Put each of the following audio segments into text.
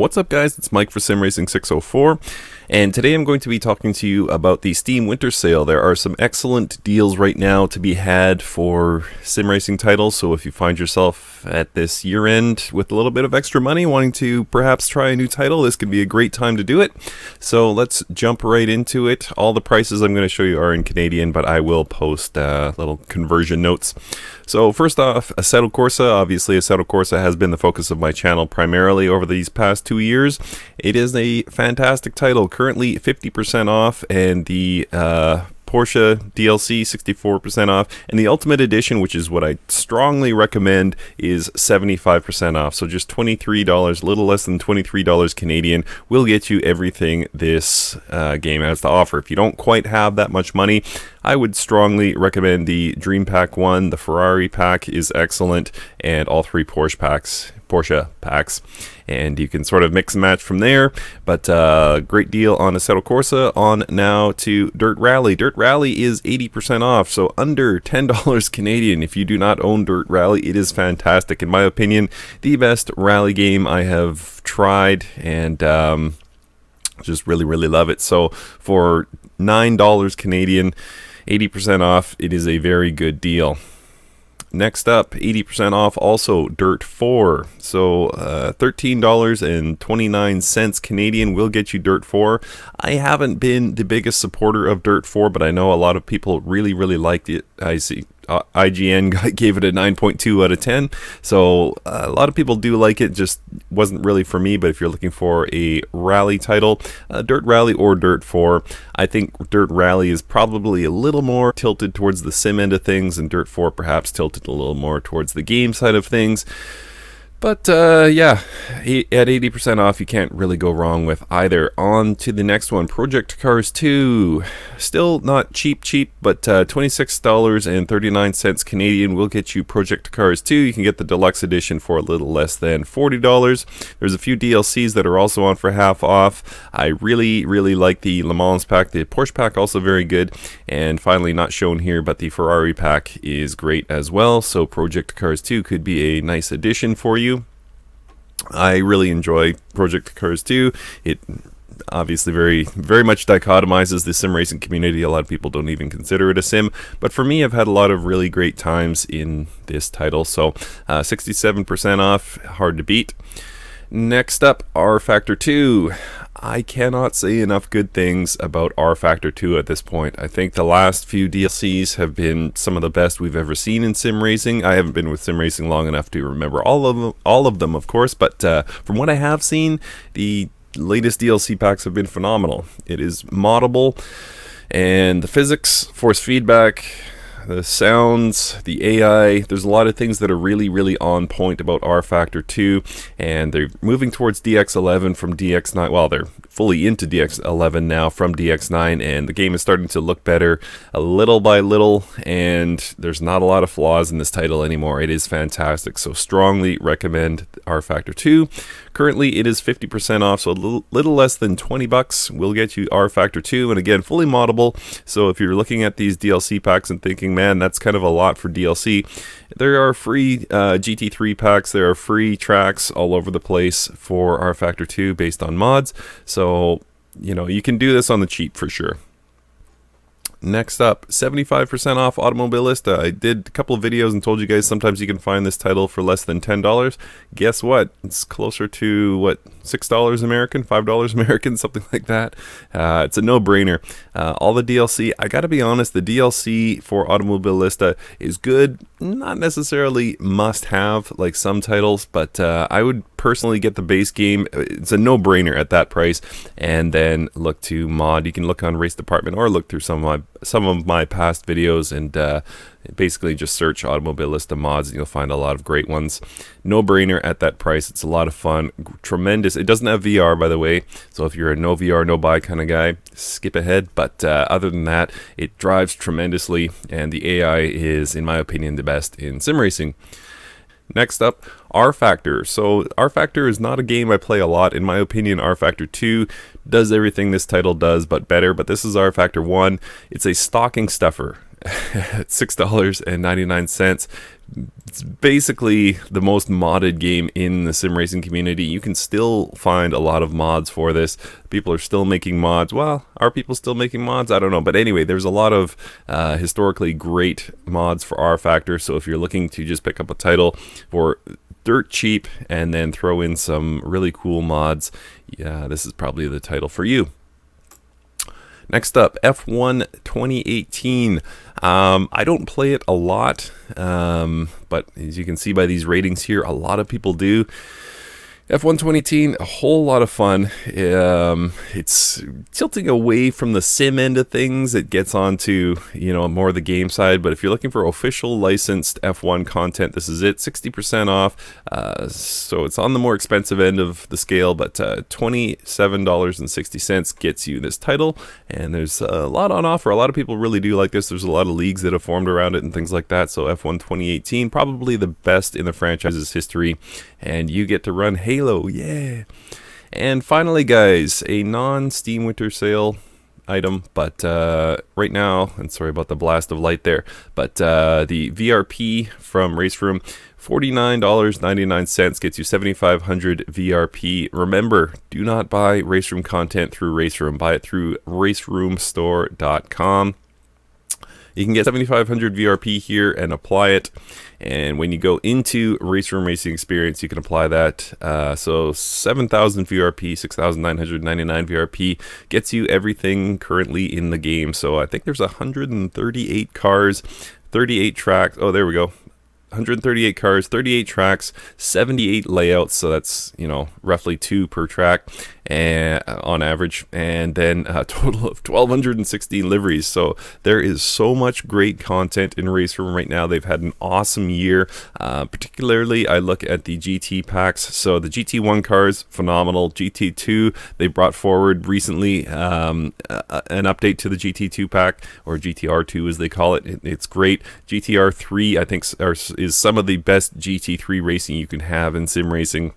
What's up, guys? It's Mike for SimRacing604, and today I'm going to be talking to you about the Steam Winter Sale. There are some excellent deals right now to be had for sim racing titles, so if you find yourself at this year end with a little bit of extra money wanting to perhaps try a new title, this could be a great time to do it. So let's jump right into it. All the prices I'm going to show you are in Canadian, but I will post little conversion notes. So first off, Assetto Corsa. Obviously, Assetto Corsa has been the focus of my channel primarily over these past 2 years. It is a fantastic title, currently 50% off, and the Porsche DLC 64% off, and the Ultimate Edition, which is what I strongly recommend, is 75% off. So just $23, a little less than $23 Canadian, will get you everything this game has to offer. If you don't quite have that much money, I would strongly recommend the Dream Pack 1. The Ferrari pack is excellent, and all three Porsche packs, and you can sort of mix and match from there. But great deal on Assetto Corsa. On now to Dirt Rally. Dirt Rally is 80% off, so under $10 Canadian. If you do not own Dirt Rally, it is fantastic. In my opinion, the best rally game I have tried, and just really love it. So for $9 Canadian, 80% off, it is a very good deal. Next up, 80% off, also Dirt 4. So $13.29 Canadian will get you Dirt 4. I haven't been the biggest supporter of Dirt 4, but I know a lot of people really liked it. I see IGN gave it a 9.2 out of 10. So a lot of people do like it, just wasn't really for me. But if you're looking for a rally title, Dirt Rally or Dirt 4, I think Dirt Rally is probably a little more tilted towards the sim end of things, and Dirt 4 perhaps tilted a little more towards the game side of things. But yeah, at 80% off, you can't really go wrong with either. On to the next one, Project Cars 2. Still not cheap, but $26.39 Canadian will get you Project Cars 2. You can get the deluxe edition for a little less than $40. There's a few DLCs that are also on for half off. I really like the Le Mans pack. The Porsche pack also very good. And finally, not shown here, but the Ferrari pack is great as well. So Project Cars 2 could be a nice addition for you. I really enjoy Project Cars 2. It obviously very much dichotomizes the sim racing community. A lot of people don't even consider it a sim, but for me, I've had a lot of really great times in this title. So 67% off, hard to beat. Next up, rFactor 2. I cannot say enough good things about rFactor 2 at this point. I think the last few DLCs have been some of the best we've ever seen in sim racing. I haven't been with sim racing long enough to remember all of them, of course, but from what I have seen, the latest DLC packs have been phenomenal. It is moddable, and the physics, force feedback, the sounds, the AI, there's a lot of things that are really on point about rFactor 2, and they're moving towards DX11 from DX9. Well, they're fully into DX11 now from DX9, and the game is starting to look better little by little, and there's not a lot of flaws in this title anymore. It is fantastic, so strongly recommend rFactor 2. Currently, it is 50% off, so a little less than $20 will get you rFactor 2, and again, fully moddable. So if you're looking at these DLC packs and thinking, man, that's kind of a lot for DLC, there are free GT3 packs, there are free tracks all over the place for rFactor 2 based on mods, so you know, you can do this on the cheap for sure. Next up, 75% off Automobilista. I did a couple of videos and told you guys sometimes you can find this title for less than $10. Guess what? It's closer to, what, $6 American, $5 American, something like that. It's a no-brainer. All the DLC, I gotta be honest, the DLC for Automobilista is good. Not necessarily must-have like some titles, but I would personally get the base game. It's a no-brainer at that price, and then look to mod. You can look on Race Department or look through some of my past videos, and basically just search Automobilista mods and you'll find a lot of great ones. No-brainer at that price. It's a lot of fun. Tremendous. It doesn't have VR, by the way, so if you're a no VR, no buy kind of guy, skip ahead. But other than that, it drives tremendously, and the AI is, in my opinion, the best in sim racing. Next up, rFactor. So rFactor is not a game I play a lot. In my opinion, rFactor 2 does everything this title does, but better. But this is rFactor 1. It's a stocking stuffer. at $6.99. It's basically the most modded game in the sim racing community. You can still find a lot of mods for this. People are still making mods. Well, are people still making mods? I don't know. But anyway, there's a lot of historically great mods for rFactor. So if you're looking to just pick up a title for dirt cheap and then throw in some really cool mods, yeah, this is probably the title for you. Next up, F1 2018. I don't play it a lot, but as you can see by these ratings here, a lot of people do. F1 2018, a whole lot of fun. It's tilting away from the sim end of things. It gets onto, you know, more of the game side. But if you're looking for official licensed F1 content, this is it. 60% off. So it's on the more expensive end of the scale, but $27.60 gets you this title. And there's a lot on offer. A lot of people really do like this. There's a lot of leagues that have formed around it and things like that. So F1 2018, probably the best in the franchise's history. And you get to run Halo, yeah. And finally, guys, a non-Steam Winter Sale item, but right now, and sorry about the blast of light there, but the VRP from RaceRoom, $49.99 gets you 7,500 VRP. Remember, do not buy RaceRoom content through RaceRoom. Buy it through RaceRoomStore.com. You can get 7,500 VRP here and apply it. And when you go into RaceRoom Racing Experience, you can apply that. So 7,000 VRP, 6,999 VRP gets you everything currently in the game. So I think there's 138 cars, 38 tracks. Oh, there we go. 138 cars, 38 tracks, 78 layouts, so that's, you know, roughly 2 per track and on average, and then a total of 1,216 liveries. So there is so much great content in RaceRoom right now. They've had an awesome year. Particularly, I look at the GT packs. So the GT1 cars, phenomenal. GT2, they brought forward recently an update to the GT2 pack, or GTR2 as they call it. It's great. GTR3, I think, is some of the best GT3 racing you can have in sim racing.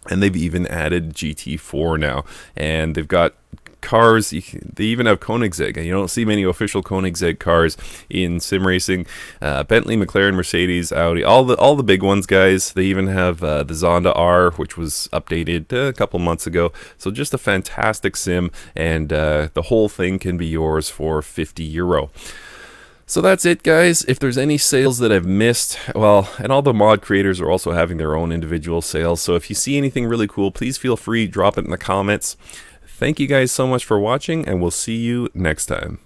And they've even added GT4 now. And they've got cars, they even have Koenigsegg. You don't see many official Koenigsegg cars in sim racing. Bentley, McLaren, Mercedes, Audi, all the big ones, guys. They even have the Zonda R, which was updated a couple months ago. So just a fantastic sim, and the whole thing can be yours for €50. So that's it, guys. If there's any sales that I've missed, well, and all the mod creators are also having their own individual sales. So if you see anything really cool, please feel free, drop it in the comments. Thank you guys so much for watching, and we'll see you next time.